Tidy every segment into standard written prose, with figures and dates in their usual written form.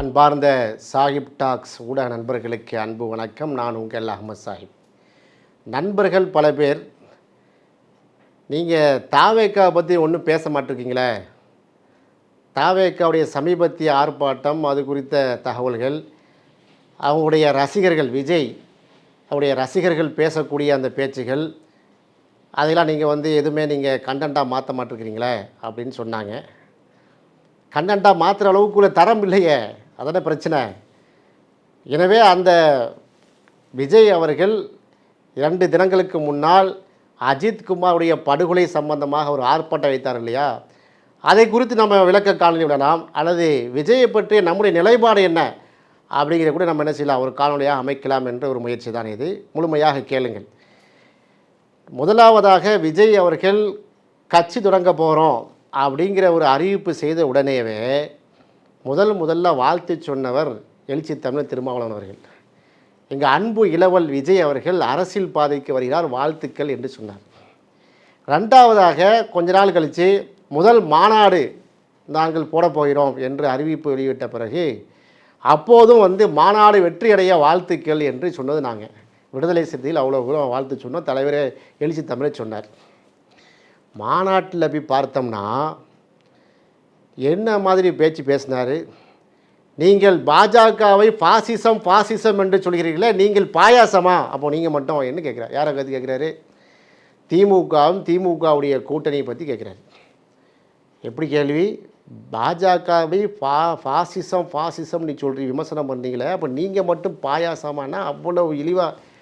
அன்பார்ந்த சாஹிப் டாக்ஸ் ஊடக நண்பர்களுக்கு அன்பு வணக்கம். நான் உங்கள் அஹ்மத் சாஹிப். நண்பர்கள் பல பேர் நீங்கள் தாவேக்கா பற்றி ஒன்றும் பேச மாட்டிருக்கீங்களே, தாவேக்காவுடைய சமீபத்திய ஆர்ப்பாட்டம், அது குறித்த தகவல்கள், அவங்களுடைய ரசிகர்கள் விஜய் அவருடைய ரசிகர்கள் பேசக்கூடிய அந்த பேச்சுகள், அதெல்லாம் நீங்கள் எதுவுமே நீங்கள் கண்டென்ட்டாக மாற்ற மாட்டிருக்கிறீங்களே அப்படின்னு சொன்னாங்க. கண்டென்ட்டாக மாற்றுற அளவுக்குள்ள தரம் இல்லையே, அதான பிரச்சனை. எனவே அந்த விஜய் அவர்கள் 2 தினங்களுக்கு முன்னால் அஜித்குமாருடைய படுகொலை சம்பந்தமாக ஒரு ஆர்ப்பாட்டம் வைத்தார் இல்லையா, அதை குறித்து நம்ம விளக்க காணொலி விடலாம். அல்லது விஜயை பற்றிய நம்முடைய நிலைப்பாடு என்ன அப்படிங்கிற கூட நம்ம என்ன செய்யலாம், ஒரு காணொலியாக அமைக்கலாம் என்ற ஒரு முயற்சி தான் இது. முழுமையாக கேளுங்கள். முதலாவதாக விஜய் அவர்கள் கட்சி தொடங்க போகிறோம் அப்படிங்கிற ஒரு அறிவிப்பு செய்த உடனேவே முதல்ல வாழ்த்து சொன்னவர் எழுச்சி தமிழர் திருமாவளவன் அவர்கள். எங்கள் அன்பு இளவல் விஜய் அவர்கள் அரசியல் பாதைக்கு வருகிறார், வாழ்த்துக்கள் என்று சொன்னார். 2வதாக கொஞ்ச நாள் கழித்து முதல் மாநாடு நாங்கள் போட போகிறோம் என்று அறிவிப்பு வெளியிட்ட பிறகு அப்போதும் மாநாடு வெற்றியடைய வாழ்த்துக்கள் என்று சொன்னது நாங்கள் விடுதலை சிறுத்தையில் அவ்வளோ வாழ்த்து சொன்னோம். தலைவரே எழுச்சி தமிழை சொன்னார். மாநாட்டில் போய் பார்த்தோம்னா என்ன மாதிரி பேச்சு பேசினார். நீங்கள் பாஜகவை பாசிசம் என்று சொல்கிறீர்களே, நீங்கள் பாயாசமா? அப்போ நீங்கள் மட்டும் என்ன கேட்குறாரு? யாரை பற்றி கேட்குறாரு? திமுகவுடைய கூட்டணியை பற்றி கேட்குறாரு. எப்படி கேள்வி? பாஜகவை பாசிசம் நீ சொல்கிறீங்க, விமர்சனம் பண்ணுறீங்களே, அப்போ நீங்கள் மட்டும் பாயாசமானா அவ்வளோ இழிவாக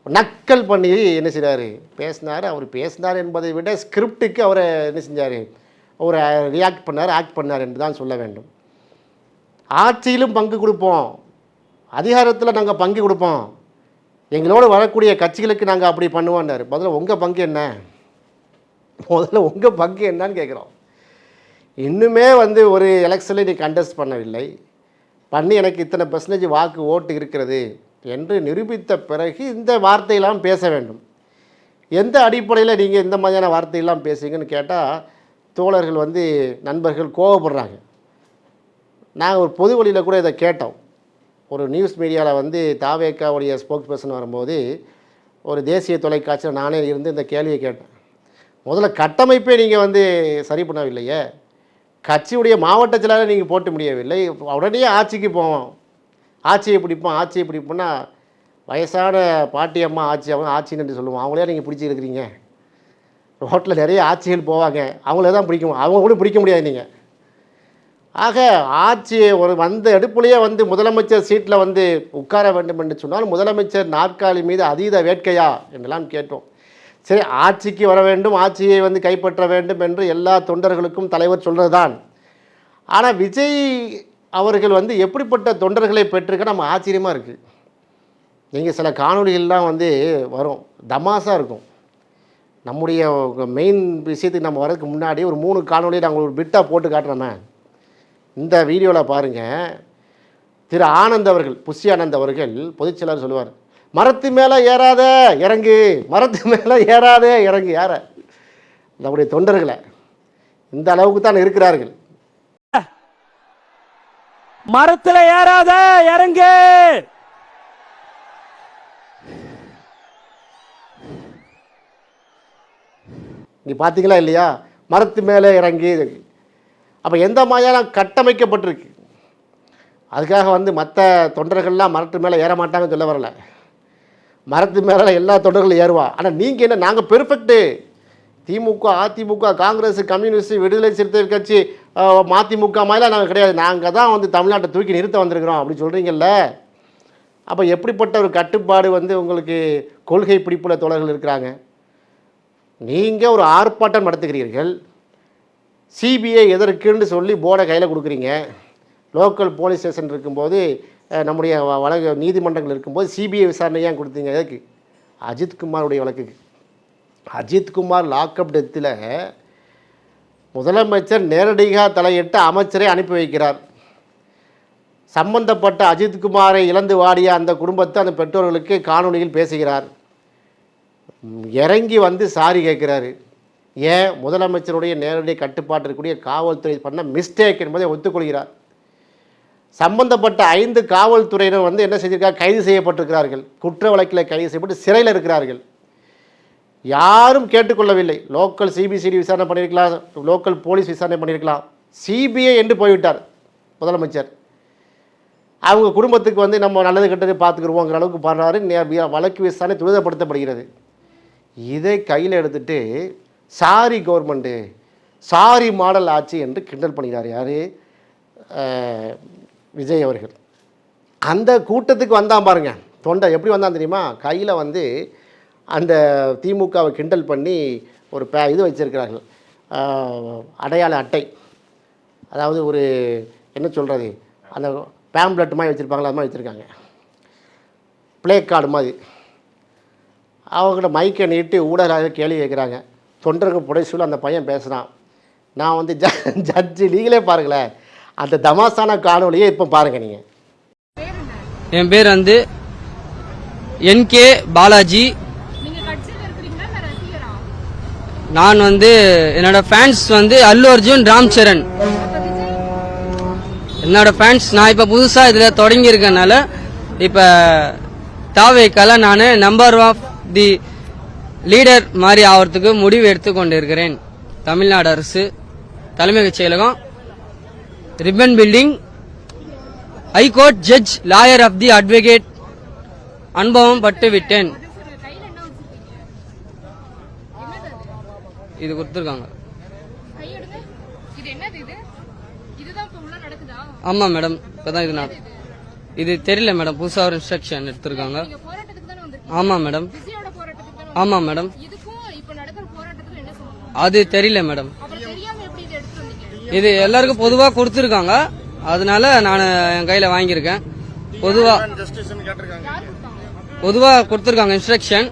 நக்கல் பண்ணி என்ன செய்கிறாரு, பேசினார். அவர் பேசினார் என்பதை விட ஸ்கிரிப்டுக்கு அவரை என்ன செஞ்சார், அவர் ஆக்ட் பண்ணார் என்று தான் சொல்ல வேண்டும். ஆட்சியிலும் பங்கு கொடுப்போம், அதிகாரத்தில் நாங்கள் பங்கு கொடுப்போம், எங்களோடு வரக்கூடிய கட்சிகளுக்கு நாங்கள் அப்படி பண்ணுவோன்னார். முதல்ல உங்கள் பங்கு என்ன? உங்கள் பங்கு என்னன்னு கேட்குறோம். இன்னுமே ஒரு எலெக்ஷனில் நீ கண்டெஸ்ட் பண்ணவில்லை, பண்ணி எனக்கு இத்தனை % வாக்கு ஓட்டு இருக்கிறது என்று நிரூபித்த பிறகு இந்த வார்த்தையெல்லாம் பேச வேண்டும். எந்த அடிப்படையில் நீங்கள் இந்த மாதிரியான வார்த்தையெல்லாம் பேசுங்கன்னு கேட்டால் தோழர்கள் நண்பர்கள் கோவப்படுறாங்க. நாங்கள் ஒரு பொது வழியில் கூட இதை கேட்டோம். ஒரு நியூஸ் மீடியாவில் தாவேக்காவுடைய ஸ்போக்ஸ் பர்சன் வரும்போது ஒரு தேசிய தொலைக்காட்சியில் நானே இருந்து இந்த கேள்வியை கேட்டேன். முதல்ல கட்டமைப்பே நீங்கள் சரி பண்ணவில்லையே, கட்சியுடைய மாவட்ட செயலாளர் நீங்கள் போட்டு முடியவில்லை, உடனே ஆட்சிக்கு போவோம், ஆட்சியை பிடிப்போம்னா வயசான பாட்டி அம்மா ஆட்சின்னு சொல்லுவோம். அவங்களே நீங்கள் பிடிச்சி இருக்கிறீங்க. ரோட்டில் நிறைய ஆட்சிகள் போவாங்க, அவங்களே தான் பிடிக்கும், அவங்க கூட பிடிக்க முடியாது நீங்கள். ஆக ஆட்சியை வந்த எடுப்புலேயே முதலமைச்சர் சீட்டில் உட்கார வேண்டும் என்று சொன்னால் முதலமைச்சர் நாற்காலி மீது அதீத வேட்கையா என்றெல்லாம் கேட்டோம். சரி, ஆட்சிக்கு வர வேண்டும், ஆட்சியை கைப்பற்ற வேண்டும் என்று எல்லா தொண்டர்களுக்கும் தலைவர் சொல்கிறது தான். ஆனால் விஜய் அவர்கள் எப்படிப்பட்ட தொண்டர்களை பெற்றிருக்க நம்ம ஆச்சரியமாக இருக்குது. நீங்கள் சில காணொலிகள்லாம் வரும், தமாசாக இருக்கும். நம்முடைய மெயின் விஷயத்துக்கு நம்ம வரதுக்கு முன்னாடி ஒரு 3 காணொலி நாங்கள் ஒரு பிட்டாக போட்டு காட்டுறோமே. இந்த வீடியோவில் பாருங்கள். திரு ஆனந்த் அவர்கள், புஷி ஆனந்த் அவர்கள் பொதுச்செயலாளர் சொல்லுவார், மரத்து மேலே ஏறாத இறங்கு, மரத்து மேலே ஏறாதே இறங்கு. யார? நம்முடைய தொண்டர்களை இந்த அளவுக்கு தான் இருக்கிறார்கள். மரத்துல ஏறாத இறங்கு. நீ பார்த்தீங்களா இல்லையா, மரத்து மேலே இறங்கி. அப்போ எந்த மாதிரியான கட்டமைக்கப்பட்டிருக்கு? அதுக்காக மற்ற தொண்டர்கள்லாம் மரத்து மேலே ஏற மாட்டாங்கன்னு சொல்ல வரல. மரத்து மேலே எல்லா தொண்டர்களும் ஏறுவா. ஆனால் நீங்கள் என்ன, நாங்கள் பெர்ஃபெக்ட்டு, திமுக அதிமுக காங்கிரஸ் கம்யூனிஸ்ட் விடுதலை சிறுத்தைகள் கட்சி மதிமுக மாதிரிலாம் நாங்கள் கிடையாது, நாங்கள் தான் தமிழ்நாட்டை தூக்கி நிறுத்த வந்திருக்கிறோம் அப்படி சொல்கிறீங்கல்ல. அப்போ எப்படிப்பட்ட ஒரு கட்டுப்பாடு உங்களுக்கு கொள்கை பிடிப்புள்ள தோழர்கள் இருக்கிறாங்க? நீங்கள் ஒரு ஆர்ப்பாட்டம் நடத்துகிறீர்கள், சிபிஐ எதற்குன்னு சொல்லி போர்டை கையில் கொடுக்குறீங்க. லோக்கல் போலீஸ் ஸ்டேஷன் இருக்கும்போது, நம்முடைய வழக்கு நீதிமன்றங்கள் இருக்கும்போது சிபிஐ விசாரணை ஏன் கொடுத்தீங்க? எதுக்கு? அஜித்குமாருடைய வழக்குக்கு. அஜித்குமார் லாக்அப் டெத்தில் முதலமைச்சர் நேரடியாக தலையிட்டு அமைச்சரை அனுப்பி வைக்கிறார். சம்பந்தப்பட்ட அஜித்குமாரை இழந்து வாடிய அந்த குடும்பத்தை, அந்த பெற்றோர்களுக்கு காணொலியில் பேசுகிறார். இறங்கி சாரி கேட்குறாரு. ஏன்? முதலமைச்சருடைய நேரடி கட்டுப்பாட்டு இருக்கக்கூடிய காவல்துறை பண்ண மிஸ்டேக் என்பதை ஒத்துக்கொள்கிறார். சம்பந்தப்பட்ட 5 காவல்துறையினர் வந்து என்ன செஞ்சிருக்காங்க, கைது செய்யப்பட்டிருக்கிறார்கள். குற்ற வழக்கில் கைது செய்யப்பட்டு சிறையில் இருக்கிறார்கள். யாரும் கேட்டுக்கொள்ளவில்லை. லோக்கல் சிபிசிடி விசாரணை பண்ணியிருக்கலாம், லோக்கல் போலீஸ் விசாரணை பண்ணியிருக்கலாம். சிபிஐ என்று போய்விட்டார் முதலமைச்சர். அவங்க குடும்பத்துக்கு வந்து நம்ம நல்லது கெட்டது பார்த்துக்குருவோங்கிற அளவுக்கு பண்ணுறாரு. வழக்கு விசாரணை துரிதப்படுத்தப்படுகிறது. இதை கையில் எடுத்துட்டு சாரி கவர்மெண்ட்டு, சாரி மாடல் ஆட்சி என்று கிண்டல் பண்ணுகிறார் யார், விஜய் அவர்கள். அந்த கூட்டத்துக்கு வந்தான் பாருங்க, தொண்டை எப்படி வந்தான் தெரியுமா, கையில் வந்து அந்த திமுகவை கிண்டல் பண்ணி ஒரு இது வச்சுருக்கிறார்கள், அடையாள அட்டை. அதாவது ஒரு என்ன சொல்கிறது, அந்த பேம்ப்ளெட் மாதிரி வச்சுருப்பாங்களா, அது மாதிரி வச்சுருக்காங்க, ப்ளே கார்டு மாதிரி. அவங்ககிட்ட மைக்கை நீட்டி ஊடகராக கேள்வி கேட்குறாங்க. தொண்டர்கள் புடைசூல் அந்த பையன் பேசுகிறான். நான் வந்து ஜட்ஜு, நீங்களே பாருங்களேன் அந்த தமாசான காணொலியை இப்போ பாருங்கள் நீங்கள். என் பேர் வந்து என்கே பாலாஜி. நான் வந்து என்னோட ஃபேன்ஸ் வந்து அல்லு அர்ஜுன், ராம் சரண் என்னோட ஃபேன்ஸ். நான் இப்போ புதுசாக இதில் தொடங்கியிருக்கனால இப்போ தாவேக்கால நான் நம்பர் ஆஃப் தி லீடர் மாதிரி ஆகிறதுக்கு முடிவு எடுத்துக்கொண்டு இருக்கிறேன். தமிழ்நாடு அரசு தலைமைச் செயலகம், Ripon building, high court judge, lawyer of the advocate அனுபவம் பட்டு விட்டேன். இது கொடுத்துருக்காங்க. ஆமா மேடம், இப்பதான் இது இது தெரியல மேடம், புதுசா ஒரு இன்ஸ்ட்ரக்ஷன் எடுத்திருக்காங்க. ஆமா மேடம், ஆமா மேடம், அது தெரியல மேடம். இது எல்லாருக்கும் பொதுவா கொடுத்துருக்காங்க, அதனால நான் என் கையில வாங்கியிருக்கேன். பொதுவா கொடுத்துருக்காங்க இன்ஸ்ட்ரக்ஷன்.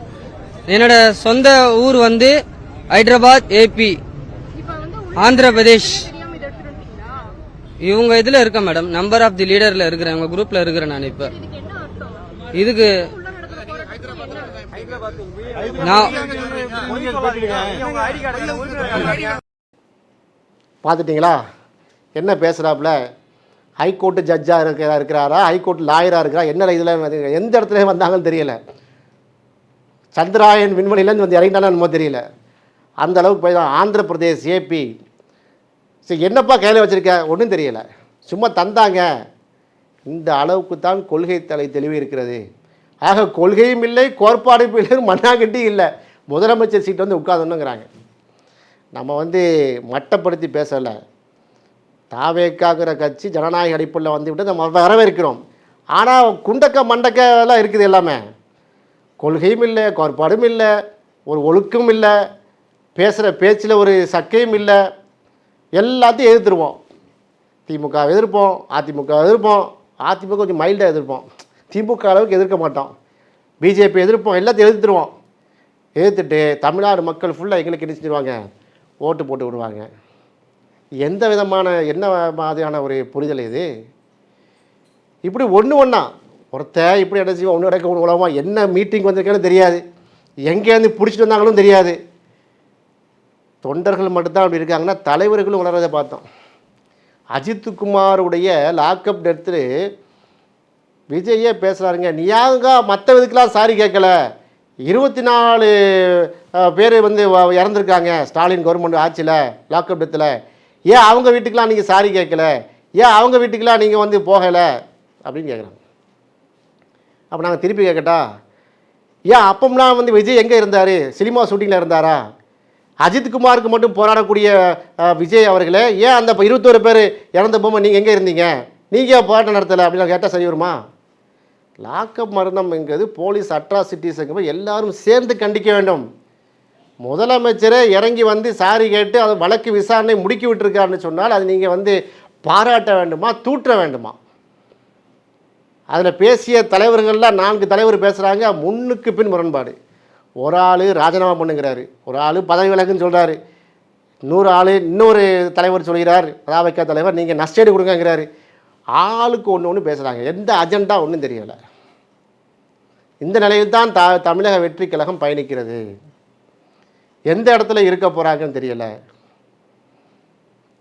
என்னோட சொந்த ஊர் வந்து ஹைதராபாத், ஏபி, ஆந்திர பிரதேஷ். இவங்க இதுல இருக்க மேடம், நம்பர் ஆஃப் தி லீடர்ல இருக்கிறேன், உங்க குரூப்ல இருக்கிறேன் நான். இப்ப இதுக்கு பார்த்துட்டிங்களா என்ன பேசுகிறாப்புல? ஹைகோர்ட்டு ஜட்ஜாக இருக்கிறாரா, ஹைகோர்ட் லாயராக இருக்கிறா, என்ன இதில் எந்த இடத்துல வந்தாங்கன்னு தெரியல. சந்திராயன் விண்வெளியிலேருந்து வந்து இறங்கிட்டானு என்னமோ தெரியல. அந்த அளவுக்கு போய் தான். ஆந்திர பிரதேஷ், ஏபி, சரி என்னப்பா கையில் வச்சுருக்க, ஒன்றும் தெரியலை, சும்மா தந்தாங்க. இந்த அளவுக்கு தான் கொள்கை தலை தெளிவு இருக்கிறது. ஆக கொள்கையும் இல்லை, கோட்பாடும் இல்லை, மண்ணாங்கட்டியும் இல்லை. முதலமைச்சர் சீட்டு வந்து உட்காந்துங்கிறாங்க. நம்ம வந்து மட்டப்படுத்தி பேசலை. தாவேக்காகிற கட்சி ஜனநாயக அடிப்படையில் வந்து விட்டு நம்ம வரவேற்கிறோம். ஆனால் குண்டக்க மண்டக்கெல்லாம் இருக்குது எல்லாமே. கொள்கையும் இல்லை, கோட்பாடும் இல்லை, ஒரு ஒழுக்கம் இல்லை, பேசுகிற பேச்சில் ஒரு சக்கையும் இல்லை. எல்லாத்தையும் எதிர்த்துருவோம். திமுக எதிர்ப்போம், அதிமுக எதிர்ப்போம். அதிமுக கொஞ்சம் மைல்டாக எதிர்ப்போம், திமுக அளவுக்கு எதிர்க்க மாட்டோம். பிஜேபி எதிர்ப்போம், எல்லாத்தையும் எதிர்த்துருவோம். எதிர்த்துட்டு தமிழ்நாடு மக்கள் ஃபுல்லாக எங்களுக்கு என்ன செஞ்சுருவாங்க, ஓட்டு போட்டு விடுவாங்க. எந்த விதமான என்ன மாதிரியான ஒரு புரிதல் இது? இப்படி ஒன்றா ஒருத்தர் இப்படி என்ன செய்வோம், ஒன்று இடக்க ஒன்று உலகமாக என்ன மீட்டிங் வந்திருக்கேன்னு தெரியாது, எங்கேருந்து பிடிச்சிட்டு வந்தாங்களும் தெரியாது. தொண்டர்கள் மட்டும்தான் அப்படி இருக்காங்கன்னா தலைவர்களும் உணர்றதை பார்த்தோம். அஜித்குமாருடைய லாக்அப் டெத்து விஜயே பேசுகிறாருங்க. நீயாங்க மற்ற விதத்துக்கெலாம் சாரி கேட்கல, 24 பேர் வந்து இறந்துருக்காங்க ஸ்டாலின் கவர்மெண்ட் ஆட்சியில் லாக்அப் டெத்தில். ஏன் அவங்க வீட்டுக்கெலாம் நீங்கள் சாரி கேட்கல, ஏன் அவங்க வீட்டுக்கெலாம் நீங்கள் வந்து போகலை அப்படின்னு கேட்குறாங்க. அப்போ நாங்கள் திருப்பி கேட்கட்டா, ஏன் அப்பம்லாம் வந்து விஜய் எங்கே இருந்தார், சினிமா ஷூட்டிங்கில் இருந்தாரா? அஜித்குமாருக்கு மட்டும் போராடக்கூடிய விஜய் அவர்களே, ஏன் அந்த 21 பேர் இறந்த போகும்போது நீங்கள் எங்கே இருந்தீங்க, நீங்கள் போராட்டம் நடத்தலை அப்படின்னு கேட்டால் சரி வருமா? லாக்அப் மரணம்ங்கிறது போலீஸ் அட்ராசிட்டிஸுங்க எல்லாரும் சேர்ந்து கண்டிக்க வேண்டும். முதலமைச்சரே இறங்கி வந்து சாரி கேட்டு அது வழக்கு விசாரணை முடுக்கி விட்டுருக்காருன்னு சொன்னால் அது நீங்கள் வந்து பாராட்ட வேண்டுமா, தூற்ற வேண்டுமா? அதில் பேசிய தலைவர்கள்லாம் 4 தலைவர் பேசுகிறாங்க, முன்னுக்கு பின் முரண்பாடு. ஒரு ஆள் ராஜினாமா பண்ணுங்கிறாரு, ஒரு ஆள் பதவி விலகுன்னு சொல்கிறாரு, இன்னொரு தலைவர் சொல்கிறார், அதாவைக்கா தலைவர் நீங்கள் நஷ்டேடு கொடுங்கங்கிறாரு. ஆளுக்கு ஒன்று பேசுகிறாங்க, எந்த அஜெண்டா ஒன்றும் தெரியலை. இந்த நிலையில் தான் தமிழக வெற்றி கழகம் பயணிக்கிறது. எந்த இடத்துல இருக்க போகிறாங்கன்னு தெரியலை.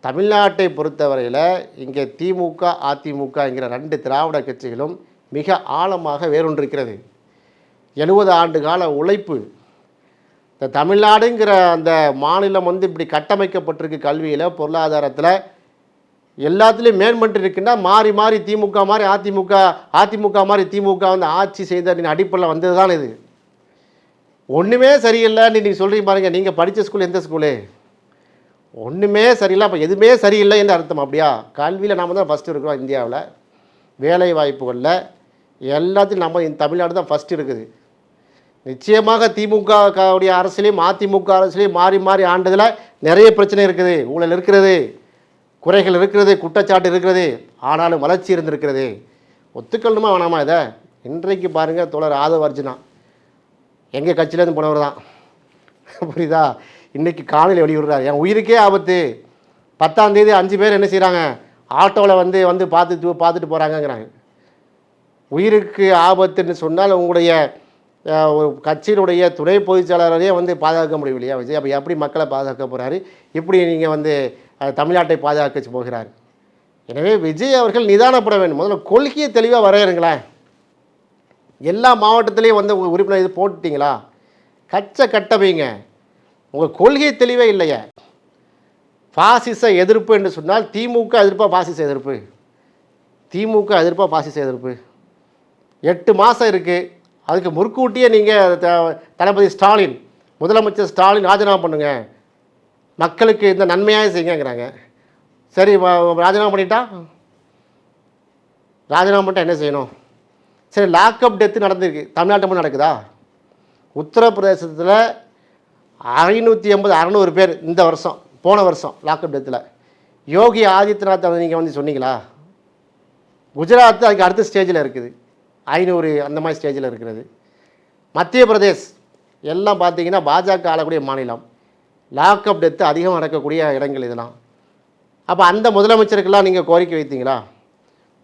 தமிழ்நாட்டை பொறுத்தவரையில் இங்கே திமுக அதிமுகங்கிற 2 திராவிட கட்சிகளும் மிக ஆழமாக வேரூன்றிருக்கிறது. 70 ஆண்டு கால உழைப்பு. இந்த தமிழ்நாடுங்கிற அந்த மாநிலம் வந்து இப்படி கட்டமைக்கப்பட்டிருக்கு. கல்வியில், பொருளாதாரத்தில், எல்லாத்துலேயும் மேம்பட்டு இருக்குன்னா மாறி மாறி திமுக மாதிரி அதிமுக, அதிமுக மாதிரி திமுக வந்து ஆட்சி செய்த அடிப்படையில் வந்தது தான் இது. ஒன்றுமே சரியில்லைன்னு நீங்கள் சொல்கிறீங்க பாருங்கள். நீங்கள் படித்த ஸ்கூல் எந்த ஸ்கூலு? ஒன்றுமே சரியில்லை. அப்போ எதுவுமே சரியில்லைன்னு அர்த்தம். அப்படியா? கல்வியில் நாம் தான் ஃபஸ்ட்டு இருக்கிறோம் இந்தியாவில். வேலை வாய்ப்புகளில் எல்லாத்தையும் நம்ம தமிழ்நாடு தான் ஃபஸ்ட்டு இருக்குது. நிச்சயமாக திமுகவுடைய அரசியலையும் அதிமுக அரசியலையும் மாறி மாறி ஆண்டதில் நிறைய பிரச்சனை இருக்குது. ஊழல் இருக்கிறது, குறைகள் இருக்கிறது, குற்றச்சாட்டு இருக்கிறது. ஆனாலும் வளர்ச்சி இருந்திருக்கிறது. ஒத்துக்கணுமா வேணாமா இதை? இன்றைக்கு பாருங்கள், தோழர் ஆதவ அர்ஜுனா எங்கள் கட்சியிலேருந்து போனவர் தான். புரியுதா? இன்றைக்கி காலையில் வெளியிடுறாரு. என் உயிருக்கே ஆபத்து. 10ஆம் தேதி 5 பேர் என்ன செய்கிறாங்க, ஆட்டோவில் வந்து பார்த்துட்டு போகிறாங்கங்கிறாங்க. உயிருக்கு ஆபத்துன்னு சொன்னால் உங்களுடைய கட்சியினுடைய துணை பொதுச்செயலாளரே வந்து பாதுகாக்க முடியும் இல்லையா விஜய்? அப்போ எப்படி மக்களை பாதுகாக்க போகிறாரு? எப்படி நீங்கள் வந்து தமிழ்நாட்டை பாதுகாக்க போகிறார்? எனவே விஜய் அவர்கள் நிதானப்பட வேண்டும். முதல்ல கொள்கையை தெளிவாக வரையறுங்களேன். எல்லா மாவட்டத்திலையும் வந்து உங்கள் உறுப்பினர் இது போட்டுட்டிங்களா? கட்டமைங்க. உங்கள் கொள்கை தெளிவே இல்லையே. பாசிச எதிர்ப்பு என்று சொன்னால் திமுக எதிர்ப்பா பாசிச எதிர்ப்பு? திமுக எதிர்ப்பா பாசிச எதிர்ப்பு? 8 மாதம் இருக்குது. அதுக்கு முற்கூட்டியே நீங்கள் தளபதி ஸ்டாலின், முதலமைச்சர் ஸ்டாலின் ராஜினாமா பண்ணுங்க, மக்களுக்கு இந்த நன்மையாக செய்யுங்கிறாங்க. சரி, ராஜினாமா பண்ணிட்டா என்ன செய்யணும்? சரி, லாக்அப் டெத்து நடந்திருக்கு. தமிழ்நாட்டு மட்டும் நடக்குதா? உத்தரப்பிரதேசத்தில் 580-600 பேர் இந்த வருஷம், போன வருஷம் லாக்அப் டெத்தில். யோகி ஆதித்யநாத் நீங்கள் வந்து சொன்னீங்களா? குஜராத்து அதுக்கு அடுத்த ஸ்டேஜில் இருக்குது, 500 அந்த மாதிரி ஸ்டேஜில் இருக்கிறது. மத்திய பிரதேஷ் எல்லாம் பார்த்தீங்கன்னா பாஜக ஆளக்கூடிய மாநிலம். லாக்அப் டெத்து அதிகம் நடக்கக்கூடிய இடங்கள் இதெல்லாம். அப்போ அந்த முதலமைச்சருக்கெல்லாம் நீங்கள் கோரிக்கை வைத்தீங்களா?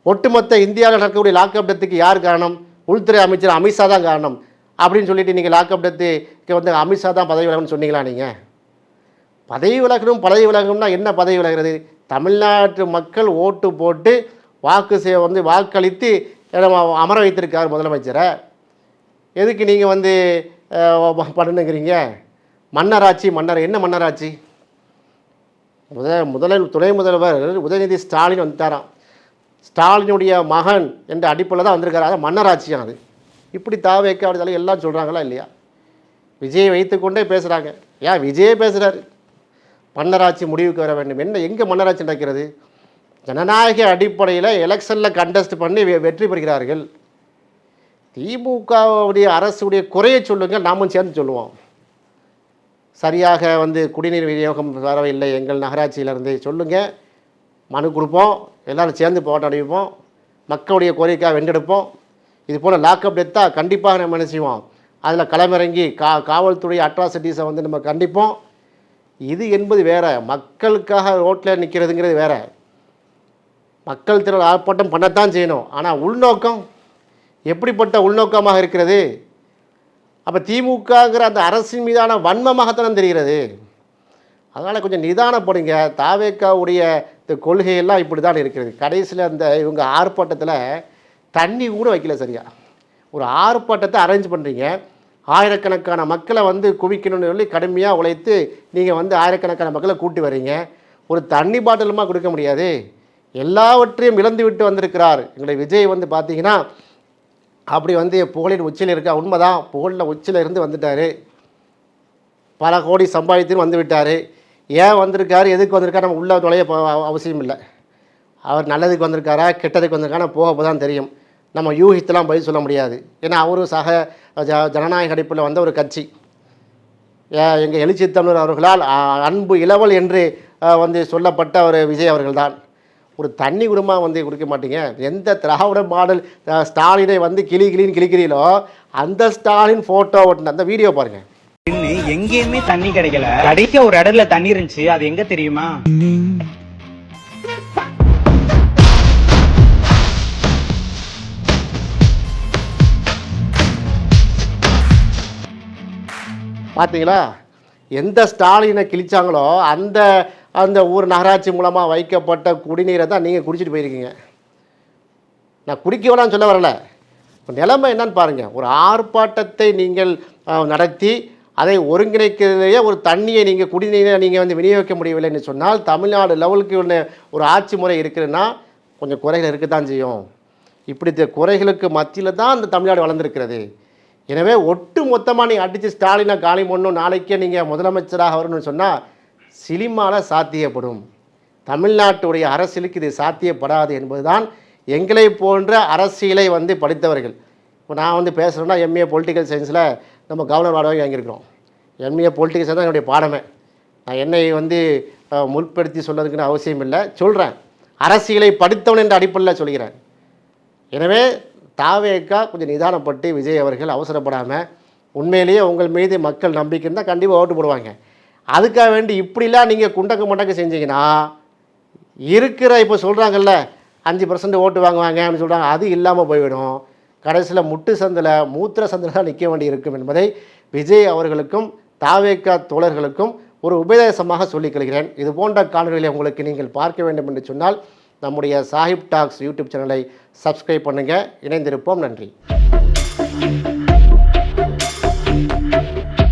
ஒட்டுமொத்த இந்தியாவில் நடக்கக்கூடிய லாக்அப் டெத்துக்கு யார் காரணம்? உள்துறை அமைச்சர் அமித்ஷா தான் காரணம் அப்படின்னு சொல்லிட்டு நீங்கள் லாக்அப் டெத்துக்கு வந்து அமித்ஷா தான் பதவி விலகணும்னு சொன்னீங்களா? நீங்கள் பதவி விலகணும்னா என்ன பதவி விலகிறது? தமிழ்நாட்டு மக்கள் ஓட்டு போட்டு வாக்களித்து அமர வைத்திருக்கார் முதலமைச்சரை. எதுக்கு நீங்கள் வந்து பண்ணுங்கிறீங்க? மன்னராட்சி. என்ன மன்னராட்சி? துணை முதல்வர் உதயநிதி ஸ்டாலின் வந்துட்டாராம். ஸ்டாலினுடைய மகன் என்ற அடிப்படையில் தான் வந்திருக்காரு. அதான் மன்னராட்சியும். அது இப்படி தாவேக்க அப்படி எல்லாம் சொல்கிறாங்களா இல்லையா? விஜயை வைத்துக்கொண்டே பேசுகிறாங்க. ஏன் விஜயே பேசுகிறாரு, மன்னராட்சி முடிவுக்கு வர வேண்டும். என்ன எங்கே மன்னராட்சி நடக்கிறது? ஜனநாயக அடிப்படையில் எலெக்ஷனில் கண்டெஸ்ட் பண்ணி வெற்றி பெறுகிறார்கள். திமுகவுடைய அரசுடைய குறையை சொல்லுங்கள், நாமும் சேர்ந்து சொல்லுவோம். சரியாக வந்து குடிநீர் விநியோகம் வரவில்லை எங்கள் நகராட்சியிலேருந்து சொல்லுங்கள், மனு கொடுப்போம், எல்லோரும் சேர்ந்து போராட்டம் அடைப்போம், மக்களுடைய கோரிக்கையாக வென்றெடுப்போம். இது போல் லாக்அப் டெத்தாக கண்டிப்பாக நம்ம என்ன செய்வோம், அதில் களமிறங்கி காவல்துறை அட்ராசிட்டிஸை வந்து நம்ம கண்டிப்போம். இது என்பது வேறு, மக்களுக்காக ரோட்டில் நிற்கிறதுங்கிறது வேறு. மக்கள் திரள் ஆர்ப்பாட்டம் பண்ணத்தான் செய்யணும். ஆனால் உள்நோக்கம் எப்படிப்பட்ட உள்நோக்கமாக இருக்கிறது? அப்போ திமுகங்கிற அந்த அரசின் மீதான வன்மமாகத்தான் தெரிகிறது. அதனால் கொஞ்சம் நிதானப்படுங்க. தாவேக்காவுடைய இந்த கொள்கையெல்லாம் இப்படி தான் இருக்கிறது. கடைசியில் அந்த இவங்க ஆர்ப்பாட்டத்தில் தண்ணி கூட வைக்கல சரியா. ஒரு ஆர்ப்பாட்டத்தை அரேஞ்ச் பண்ணுறீங்க, ஆயிரக்கணக்கான மக்களை வந்து குவிக்கணும்னு சொல்லி கடுமையாக உழைத்து நீங்கள் வந்து ஆயிரக்கணக்கான மக்களை கூட்டி வர்றீங்க. ஒரு தண்ணி பாட்டிலுமா கொடுக்க முடியாது? எல்லாவற்றையும் இழந்து விட்டு வந்திருக்கிறார் எங்களுடைய விஜய். வந்து பார்த்தீங்கன்னா அப்படி வந்து புகழின் உச்சியில் இருக்கா. உண்மைதான், புகழில் உச்சியில் இருந்து வந்துட்டார், பல கோடி சம்பாதித்துன்னு வந்து விட்டார். ஏன் வந்திருக்காரு, எதுக்கு வந்திருக்காரு நம்ம உள்ள நுழைய அவசியம் இல்லை. அவர் நல்லதுக்கு வந்திருக்காரா கெட்டதுக்கு வந்திருக்காரா போக தான் தெரியும். நம்ம யூகித்தெல்லாம் பதில் சொல்ல முடியாது. ஏன்னா அவரும் ஜனநாயக அடிப்படையில் வந்த ஒரு கட்சி. எங்கள் எழுச்சி தமிழர் அவர்களால் அன்பு இளவல் என்று வந்து சொல்லப்பட்ட ஒரு விஜய் அவர்கள் தான். ஒரு தண்ணி குடும்பமாக வந்து கொடுக்க மாட்டீங்க. எந்த திராவிட மாடல் ஸ்டாலினை வந்து கிளின்னு கிளிக்கிறீங்களோ அந்த ஸ்டாலின் ஃபோட்டோ ஓட்டுன அந்த வீடியோ பாருங்கள். எங்கேயுமே தண்ணி கிடைக்கல. கடைக்க ஒரு இடத்துல தண்ணி இருந்துச்சு, அது எங்க தெரியுமா? பார்த்தீங்களா? எந்த ஸ்டாலினை கிழிச்சாங்களோ அந்த அந்த ஊர் நகராட்சி மூலமாக வைக்கப்பட்ட குடிநீரை தான் நீங்கள் குடிச்சிட்டு போயிருக்கீங்க. நான் குடிக்க வேணாம்னு சொல்ல வரல. இப்போ நிலைமை என்னன்னு பாருங்கள். ஒரு ஆர்ப்பாட்டத்தை நீங்கள் நடத்தி அதை ஒருங்கிணைக்கிறதுலேயே ஒரு தண்ணியை நீங்கள் குடிநீரை நீங்கள் வந்து விநியோகிக்க முடியவில்லைன்னு சொன்னால் தமிழ்நாடு லெவலுக்கு ஒரு ஆட்சி முறை இருக்குதுன்னா கொஞ்சம் குறைகள் இருக்க தான் செய்யும். இப்படி குறைகளுக்கு மத்தியில் தான் அந்த தமிழ்நாடு வளர்ந்துருக்கிறது. எனவே ஒட்டு மொத்தமாக நீங்கள் அடித்து ஸ்டாலினை காலி பண்ணணும், நாளைக்கே நீங்கள் முதலமைச்சராக வரணும்னு சொன்னால் சினிமாவில் சாத்தியப்படும். தமிழ்நாட்டுடைய அரசியலுக்கு இது சாத்தியப்படாது என்பதுதான் எங்களை போன்ற அரசியலை வந்து படித்தவர்கள். இப்போ நான் வந்து பேசுகிறேன்னா எம்ஏ பொலிட்டிக்கல் சயின்ஸில் நம்ம கவர்னர் வாடகை வாங்கியிருக்கிறோம். எம்ஏ பொலிட்டிக்கல் சயின்ஸ் தான் என்னுடைய பாடமே. நான் என்னை வந்து முற்படுத்தி சொல்கிறதுக்குன்னு அவசியம் இல்லை, சொல்கிறேன். அரசியலை படித்தவன் என்ற அடிப்படையில் சொல்கிறேன். எனவே தாவேக்கா கொஞ்சம் நிதானப்பட்டு விஜய் அவர்கள் அவசரப்படாமல், உண்மையிலேயே உங்கள் மீது மக்கள் நம்பிக்கை இருந்தால் கண்டிப்பாக ஓட்டு போடுவாங்க. அதுக்காக வேண்டி இப்படிலாம் நீங்கள் குண்டக்க மண்டக்க செஞ்சீங்கன்னா இருக்கிற இப்போ சொல்கிறாங்கல்ல 5% ஓட்டு வாங்குவாங்க அப்படின்னு சொல்கிறாங்க, அது இல்லாமல் போய்விடும். கடைசியில் முட்டு சந்தில் மூத்திர சந்தில் தான் நிற்க வேண்டி இருக்கும் என்பதை விஜய் அவர்களுக்கும் தாவேக்கா தோழர்களுக்கும் ஒரு உபதேசமாக சொல்லிக் கொள்கிறேன். இது போன்ற காணொலிகளை உங்களுக்கு நீங்கள் பார்க்க வேண்டும் என்று சொன்னால் நம்முடைய சாஹிப் டாக்ஸ் யூடியூப் சேனலை சப்ஸ்கிரைப் பண்ணுங்கள். இணைந்திருப்போம். நன்றி.